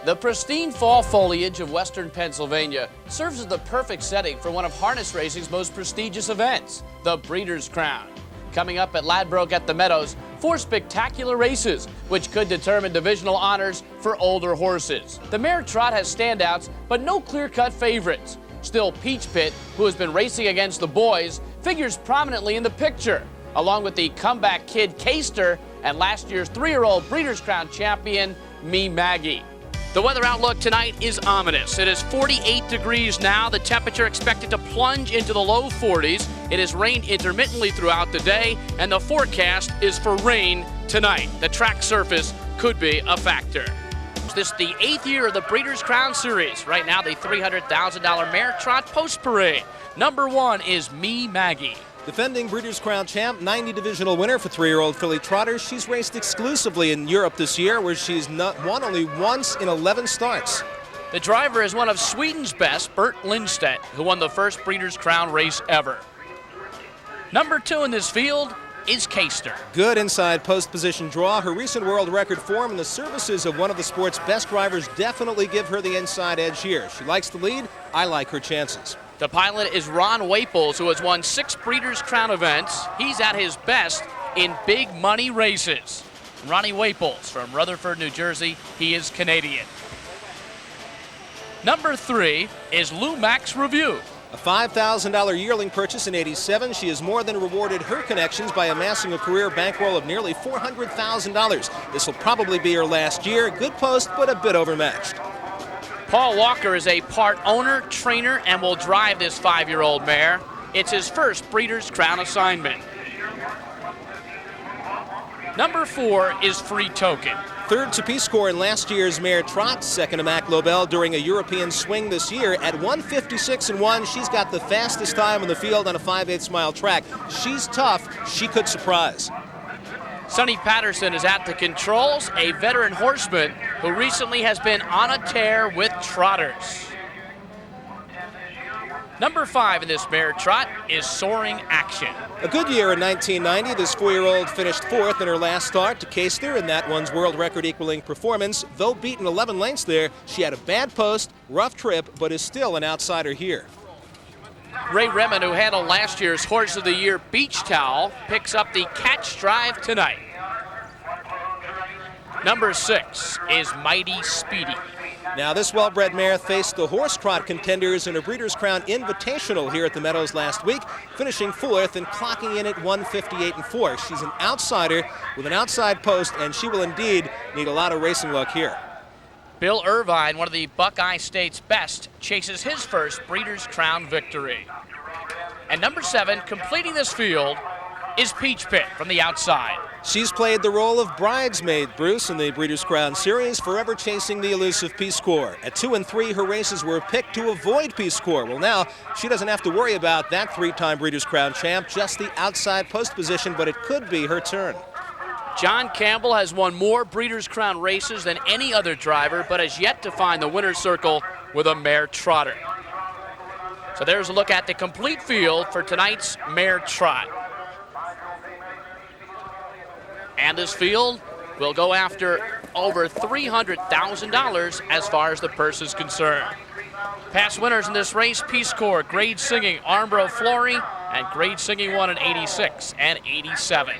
The pristine fall foliage of western Pennsylvania serves as the perfect setting for one of harness racing's most prestigious events, the Breeders' Crown. Coming up at Ladbroke at the Meadows, 4 spectacular races, which could determine divisional honors for older horses. The Mare Trot has standouts, but no clear-cut favorites. Still, Peach Pit, who has been racing against the boys, figures prominently in the picture, along with the comeback kid Caster and last year's 3-year-old Breeders' Crown champion, Maggie. The weather outlook tonight is ominous. It is 48 degrees now. The temperature expected to plunge into the low 40s. It has rained intermittently throughout the day, and the forecast is for rain tonight. The track surface could be a factor. This is the 8th year of the Breeders' Crown Series. Right now, the $300,000 Mare Trot Post Parade. Number 1 is Maggie. Defending Breeders' Crown champ, 90 divisional winner for 3-year-old filly Trotters. She's raced exclusively in Europe this year, where she's won only once in 11 starts. The driver is one of Sweden's best, Bert Lindstedt, who won the first Breeders' Crown race ever. Number 2 in this field is Caster. Good inside post position draw. Her recent world record form and the services of one of the sport's best drivers definitely give her the inside edge here. She likes the lead. I like her chances. The pilot is Ron Waples, who has won 6 Breeders' Crown events. He's at his best in big money races. Ronnie Waples from Rutherford, New Jersey. He is Canadian. Number 3 is Lumax Review. A $5,000 yearling purchase in '87. She has more than rewarded her connections by amassing a career bankroll of nearly $400,000. This will probably be her last year. Good post, but a bit overmatched. Paul Walker is a part owner, trainer, and will drive this 5-year-old mare. It's his first Breeders' Crown assignment. Number 4 is Free Token. Third to Peace Corps in last year's Mare Trot, second to Mac Lobel during a European swing this year. At 1:56.1, she's got the fastest time in the field on a 5/8 mile track. She's tough. She could surprise. Sonny Patterson is at the controls, a veteran horseman who recently has been on a tear with Trotters. Number 5 in this Mare Trot is Soaring Action. A good year in 1990. This 4-year-old finished 4th in her last start to Caster in that one's world record equaling performance. Though beaten 11 lengths there, she had a bad post, rough trip, but is still an outsider here. Ray Remmen, who handled last year's Horse of the Year Beach Towel, picks up the catch drive tonight. Number 6 is Mighty Speedy. Now, this well-bred mare faced the horse trot contenders in a Breeders' Crown Invitational here at the Meadows last week, finishing 4th and clocking in at 1:58.4. She's an outsider with an outside post, and she will indeed need a lot of racing luck here. Bill Irvine, one of the Buckeye State's best, chases his first Breeders' Crown victory. And number 7, completing this field, is Peach Pit from the outside. She's played the role of bridesmaid, Bruce, in the Breeders' Crown Series, forever chasing the elusive Peace Corps. At 2 and 3, her races were picked to avoid Peace Corps. Well, now she doesn't have to worry about that 3-time Breeders' Crown champ, just the outside post position, but it could be her turn. John Campbell has won more Breeders' Crown races than any other driver, but has yet to find the winner's circle with a Mare Trotter. So there's a look at the complete field for tonight's Mare Trot. And this field will go after over $300,000 as far as the purse is concerned. Past winners in this race, Peace Corps, Grade Singing, Armbro Flory, and Grade Singing won in '86 and '87.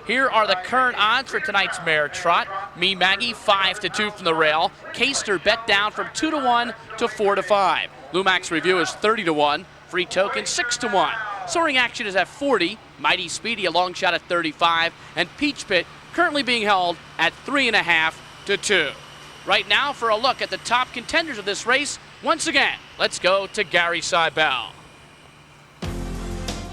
Here are the current odds for tonight's Mare Trot. Maggie 5-2 from the rail. Caster bet down from 2-1 to 4-5. Lumax Review is 30-1. Free Token 6-1. Soaring Action is at 40. Mighty Speedy a long shot at 35. And Peach Pit currently being held at 3.5-2. Right now, for a look at the top contenders of this race, once again, let's go to Gary Seibel.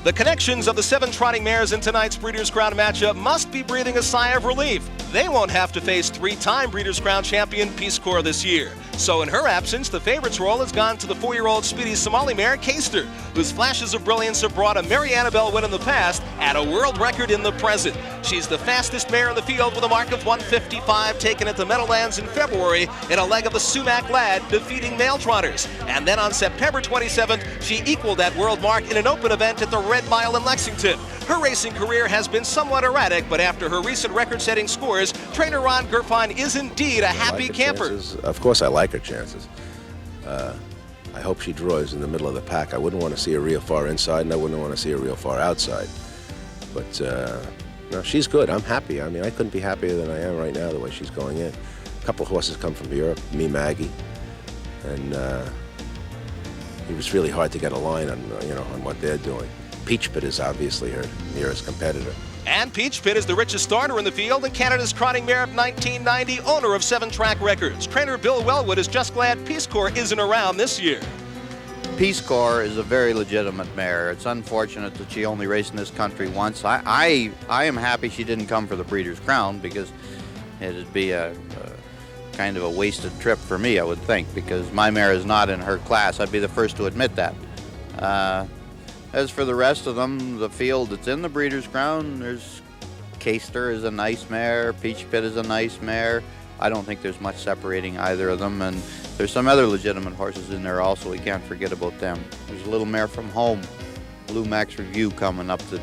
The connections of the 7 trotting mares in tonight's Breeders' Crown matchup must be breathing a sigh of relief. They won't have to face 3-time Breeders' Crown champion Peace Corps this year. So in her absence, the favorite's role has gone to the 4-year-old speedy Somali mare, Keister, whose flashes of brilliance have brought a Mary Annabelle win in the past and a world record in the present. She's the fastest mare in the field with a mark of 155, taken at the Meadowlands in February in a leg of the Sumac Lad, defeating male trotters. And then on September 27th, she equaled that world mark in an open event at the Red Mile in Lexington. Her racing career has been somewhat erratic, but after her recent record-setting scores, trainer Ron Gerfine is indeed a happy camper. Of course I like her chances. I hope she draws in the middle of the pack. I wouldn't want to see her real far inside, and I wouldn't want to see her real far outside. But no, she's good. I'm happy. I mean, I couldn't be happier than I am right now the way she's going in. A couple of horses come from Europe, Maggie, and it was really hard to get a line on, on what they're doing. Peach Pit is obviously her nearest competitor. And Peach Pit is the richest starter in the field and Canada's crowning mare of 1990, owner of 7 track records. Trainer Bill Wellwood is just glad Peace Corps isn't around this year. Peace Corps is a very legitimate mare. It's unfortunate that she only raced in this country once. I am happy she didn't come for the Breeders' Crown, because it'd be a kind of a wasted trip for me, I would think, because my mare is not in her class. I'd be the first to admit that. As for the rest of them, the field that's in the Breeders' Crown, there's Keister is a nice mare, Peach Pit is a nice mare. I don't think there's much separating either of them, and there's some other legitimate horses in there also. We can't forget about them. There's a little mare from home, Blue Max Review, coming up that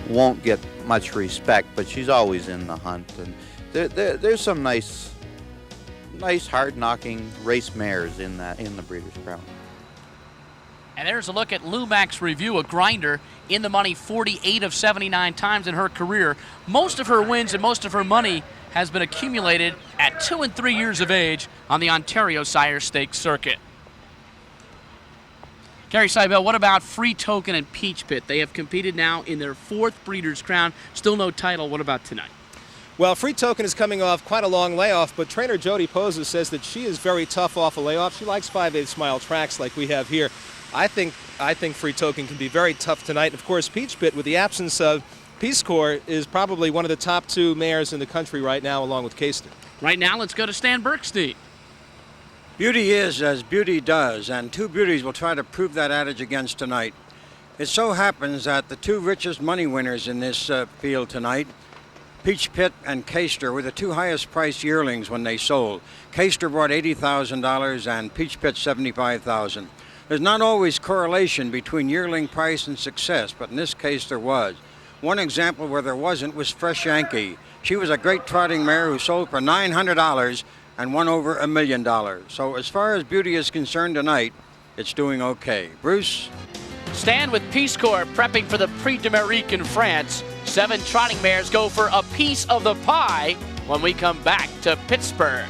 won't get much respect, but she's always in the hunt. And there's some nice hard-knocking race mares in the Breeders' Crown. And there's a look at Lumax Review, a grinder, in the money 48 of 79 times in her career. Most of her wins and most of her money has been accumulated at 2 and 3 years of age on the Ontario Sire Stakes circuit. Gary Seibel, what about Free Token and Peach Pit? They have competed now in their 4th Breeders' Crown. Still no title. What about tonight? Well, Free Token is coming off quite a long layoff, but trainer Jody Posa says that she is very tough off a layoff. She likes 5/8 mile tracks like we have here. I think Free Token can be very tough tonight. Of course, Peach Pit, with the absence of Peace Corps, is probably one of the top 2 mares in the country right now, along with Keister. Right now, let's go to Stan Berkstein. Beauty is as beauty does, and 2 beauties will try to prove that adage again tonight. It so happens that the 2 richest money winners in this field tonight, Peach Pit and Keister, were the 2 highest priced yearlings when they sold. Keister brought $80,000 and Peach Pit $75,000. There's not always correlation between yearling price and success, but in this case there was. One example where there wasn't was Fresh Yankee. She was a great trotting mare who sold for $900 and won over $1 million. So as far as beauty is concerned tonight, it's doing okay. Bruce? Stan with Peace Corps prepping for the Prix d'Amérique in France. 7 trotting mares go for a piece of the pie when we come back to Pittsburgh.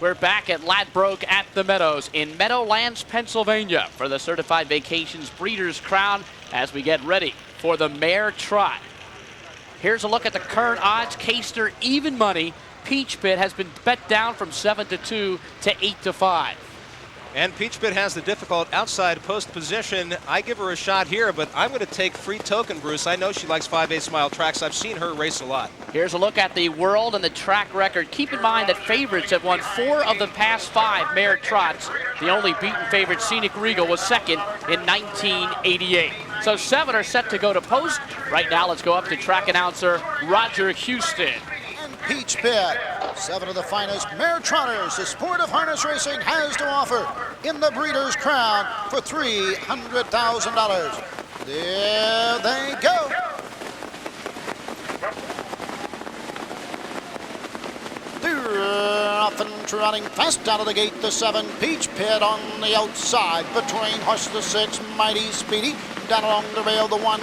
We're back at Ladbroke at the Meadows in Meadowlands, Pennsylvania for the Certified Vacations Breeders' Crown as we get ready for the Mare Trot. Here's a look at the current odds. Keister even money. Peach Pit has been bet down from 7-2 to 8-5. And Peach Pit has the difficult outside post position. I give her a shot here, but I'm going to take Free Token, Bruce. I know she likes 5/8 mile tracks. I've seen her race a lot. Here's a look at the world and the track record. Keep in mind that favorites have won 4 of the past 5 mare trots. The only beaten favorite, Scenic Regal, was second in 1988. So 7 are set to go to post. Right now, let's go up to track announcer Roger Houston. Peach Pit, 7 of the finest mare trotters the sport of harness racing has to offer in the Breeders' Crown for $300,000. There they go. They're off and trotting fast out of the gate, the 7. Peach Pit on the outside between horse the 6, Mighty Speedy. Down along the rail, the 1,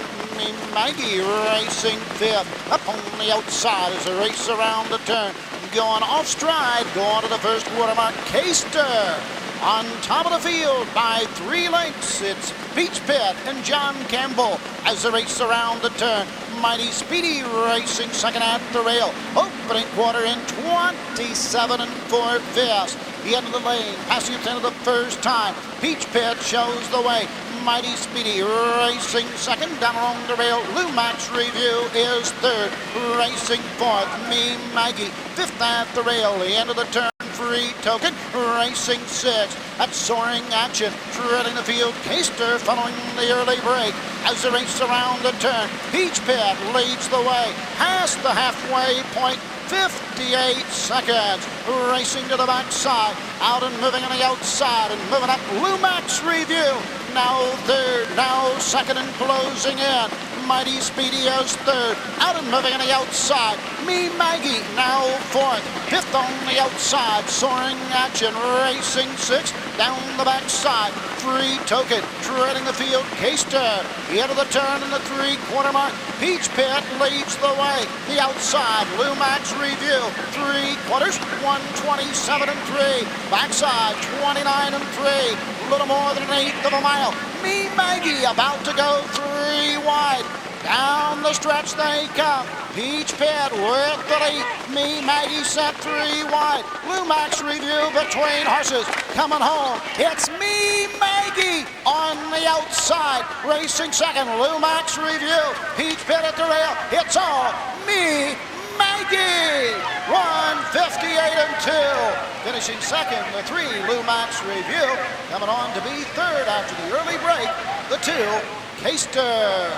Maggie, racing 5th. Up on the outside as they race around the turn. Going off stride, going to the first quarter mark. Keister on top of the field by 3 lengths. It's Peach Pit and John Campbell as they race around the turn. Mighty Speedy racing second at the rail. Opening quarter in 27 4/5. The end of the lane, passing its end of the first time. Peach Pit shows the way. Mighty Speedy racing second. Down along the rail, Lumax Review is third. Racing fourth, Me Maggie. Fifth at the rail, the end of the turn. Free Token racing sixth. At Soaring Action, treading the field. Caster following the early break as the race around the turn. Peach Pit leads the way past the halfway point. 58 seconds. Racing to the backside. Out and moving on the outside and moving up. Lumax Review now third, now second and closing in. Mighty Speedy is third. Out and moving on the outside. Me Maggie now fourth. Fifth on the outside. Soaring Action racing sixth. Down the backside. Free Token treading the field. Caster into the turn in the 3/4 mark. Peach Pit leads the way. The outside. Lumax Review 3/4. 1:27 and 3. Backside 29 and 3. A little more than an eighth of a mile. Me Maggie about to go 3 wide. Down the stretch they come. Peach Pit with the lead. Me Maggie set 3 wide. Lumax Review between horses. Coming home. It's Me Maggie on the outside. Racing second. Lumax Review. Peach Pit at the rail. It's all Me Maggie. 1:58 and 2. Finishing second, the 3, Lumax Review. Coming on to be third after the early break, the 2, Caster.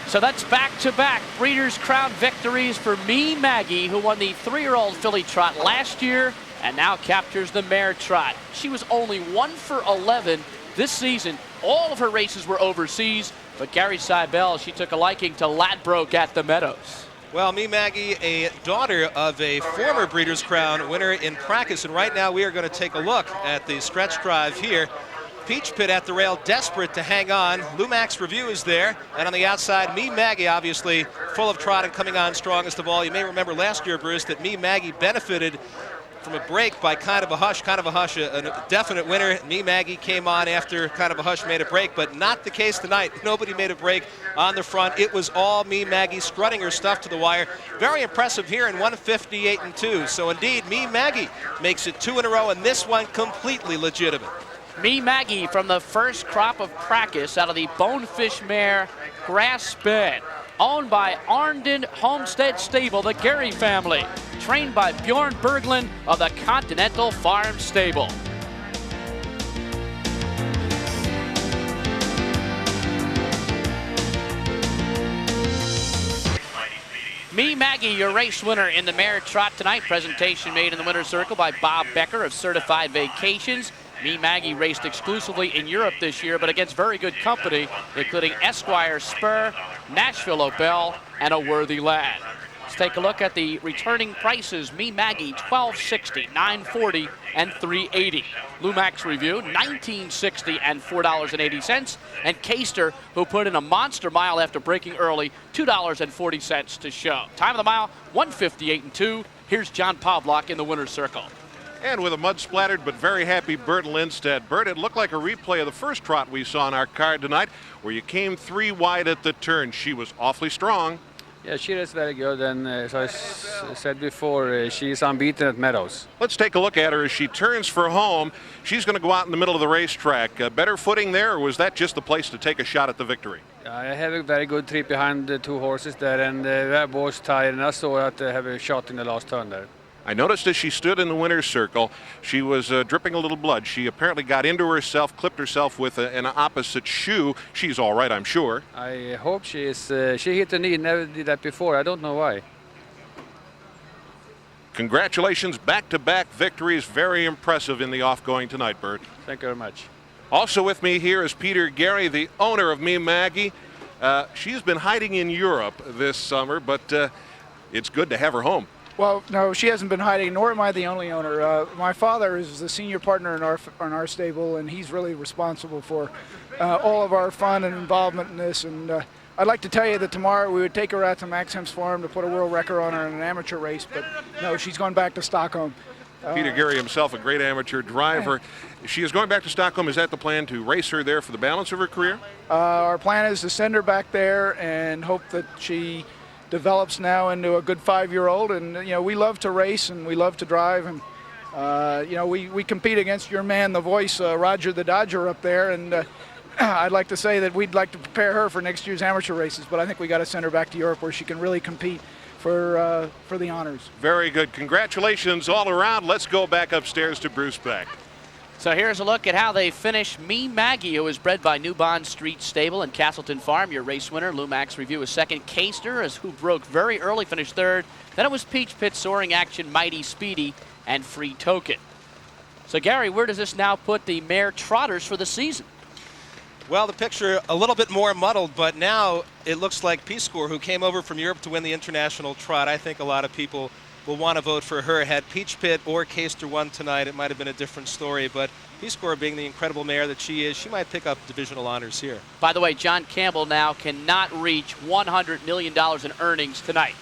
So that's back-to-back Breeders' Crown victories for Me Maggie, who won the 3-year-old filly trot last year and now captures the Mare trot. She was only 1 for 11 this season. All of her races were overseas, but Gary Seibel, she took a liking to Ladbroke at the Meadows. Well, Me Maggie, a daughter of a former Breeders' Crown winner in practice, and right now we are going to take a look at the stretch drive here. Peach Pit at the rail, desperate to hang on. Lumax Review is there, and on the outside, Me Maggie, obviously full of trot and coming on strongest of all. You may remember last year, Bruce, that Me Maggie benefited from a break by Kind of a Hush, a definite winner. Me Maggie came on after Kind of a Hush made a break, but not the case tonight. Nobody made a break on the front. It was all Me Maggie strutting her stuff to the wire. Very impressive here in 1:58 and 2. So indeed, Me Maggie makes it 2 in a row, and this one completely legitimate. Me Maggie from the first crop of practice out of the Bonefish Mare Grass Bed, owned by Arndon Homestead Stable, the Gary family, trained by Bjorn Berglund of the Continental Farm Stable. Me Maggie, your race winner in the Mare Trot tonight. Presentation made in the winner's circle by Bob Becker of Certified Vacations. Me Maggie raced exclusively in Europe this year, but against very good company, including Esquire Spur, Nashville Opel, and A Worthy Lad. Let's take a look at the returning prices. Me Maggie, $12.60, $9.40, and $3.80. Lumax Review, $19.60 and $4.80. And Caster, who put in a monster mile after breaking early, $2.40 to show. Time of the mile, 1:58 and 2. Here's John Pavlak in the winner's circle. And with a mud-splattered but very happy Bert Lindstedt. Bert, it looked like a replay of the first trot we saw on our card tonight, where you came 3 wide at the turn. She was awfully strong. Yeah, she is very good, and as I said before, she is unbeaten at Meadows. Let's take a look at her as she turns for home. She's going to go out in the middle of the racetrack. Better footing there, or was that just the place to take a shot at the victory? I have a very good trip behind the 2 horses there, and that was tired, and I saw that they have a shot in the last turn there. I noticed as she stood in the winner's circle, she was dripping a little blood. She apparently got into herself, clipped herself with an opposite shoe. She's all right, I'm sure. I hope she is. She hit the knee, never did that before. I don't know why. Congratulations, back-to-back victories. Very impressive in the off-going tonight, Bert. Thank you very much. Also with me here is Peter Gary, the owner of Me Maggie. She's been hiding in Europe this summer, but it's good to have her home. Well, no, she hasn't been hiding, nor am I the only owner. My father is the senior partner in our stable, and he's really responsible for all of our fun and involvement in this. And I'd like to tell you that tomorrow we would take her out to Max Hemp's farm to put a world record on her in an amateur race, but no, she's going back to Stockholm. Peter Gary himself, a great amateur driver. She is going back to Stockholm. Is that the plan, to race her there for the balance of her career? Our plan is to send her back there and hope that she develops now into a good 5-year-old. And you know, we love to race and we love to drive, and you know, we compete against your man, the voice, Roger the Dodger up there, and I'd like to say that we'd like to prepare her for next year's amateur races, but I think we got to send her back to Europe where she can really compete for the honors. Very good. Congratulations all around. Let's go back upstairs to Bruce Beck. So here's a look at how they finished. Maggie, who was bred by New Bond Street Stable and Castleton Farm, your race winner. Lumax Review was second. Caster, who broke very early, finished third. Then it was Peach Pit, Soaring Action, Mighty Speedy, and Free Token. So Gary, where does this now put the Mare Trotters for the season? Well, the picture a little bit more muddled, but now it looks like Peace Corps, who came over from Europe to win the International Trot. I think a lot of people will want to vote for her. Had Peach Pit or Caster won tonight, it might have been a different story, but Peace Corps, being the incredible mare that she is, she might pick up divisional honors here. By the way, John Campbell now cannot reach $100 million in earnings tonight.